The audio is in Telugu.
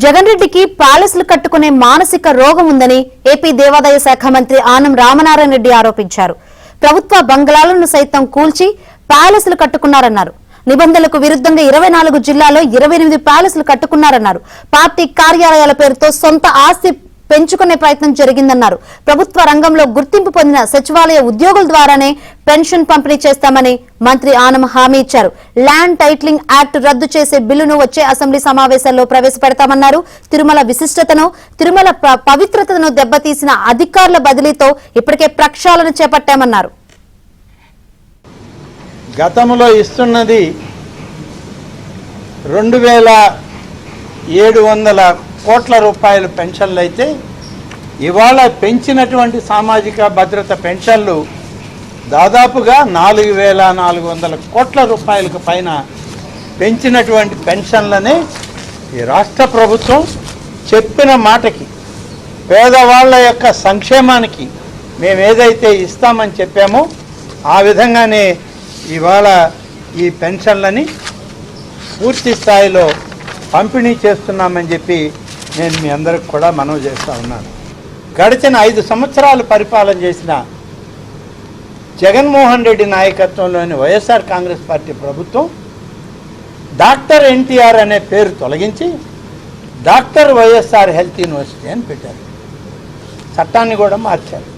జగన్ రెడ్డికి ప్యాలెస్లు కట్టుకునే మానసిక రోగం ఉందని ఏపీ దేవాదాయ శాఖ మంత్రి ఆనం రామనారాయణ రెడ్డి ఆరోపించారు. ప్రభుత్వ బంగ్లాలను సైతం కూల్చి ప్యాలెస్లు కట్టుకున్నారన్నారు. నిబంధనలకు విరుద్ధంగా 24 జిల్లాల్లో 28 ప్యాలెస్లు కట్టుకున్నారన్నారు. పార్టీ కార్యాలయాల పేరుతో సొంత ఆస్తి పెంచుకునే ప్రయత్నం జరిగిందన్నారు. ప్రభుత్వ రంగంలో గుర్తింపు పొందిన సచివాలయ ఉద్యోగుల ద్వారానే పెన్షన్ పంపిణీ చేస్తామని మంత్రి ఆనం హామీ ఇచ్చారు. ల్యాండ్ టైటిలింగ్ యాక్ట్ రద్దు చేసే బిల్లును వచ్చే అసెంబ్లీ సమావేశాల్లో ప్రవేశపెడతామన్నారు. తిరుమల విశిష్టతను, తిరుమల పవిత్రతను దెబ్బతీసిన అధికారుల బదిలీతో ఇప్పటికే ప్రక్షాళన చేపట్టామన్నారు. గతంలో ఇస్తున్నది 2700 కోట్ల రూపాయల పెన్షన్లు అయితే ఇవాళ పెంచినటువంటి సామాజిక భద్రత పెన్షన్లు దాదాపుగా 4400 కోట్ల రూపాయలకు పైన పెంచినటువంటి పెన్షన్లనే ఈ రాష్ట్ర ప్రభుత్వం చెప్పిన మాటకి, పేదవాళ్ళ యొక్క సంక్షేమానికి మేము ఏదైతే ఇస్తామని చెప్పామో ఆ విధంగానే ఇవాళ ఈ పెన్షన్లని పూర్తి స్థాయిలో పంపిణీ చేస్తున్నామని చెప్పి నేను మీ అందరికి కూడా మనవి చేస్తూ ఉన్నాను. గడిచిన 5 సంవత్సరాలు పరిపాలన చేసిన జగన్మోహన్ రెడ్డి నాయకత్వంలోని వైఎస్ఆర్ కాంగ్రెస్ పార్టీ ప్రభుత్వం డాక్టర్ ఎన్టీఆర్ అనే పేరు తొలగించి డాక్టర్ వైఎస్ఆర్ హెల్త్ యూనివర్సిటీ అని పెట్టారు. చట్టాన్ని కూడా మార్చారు.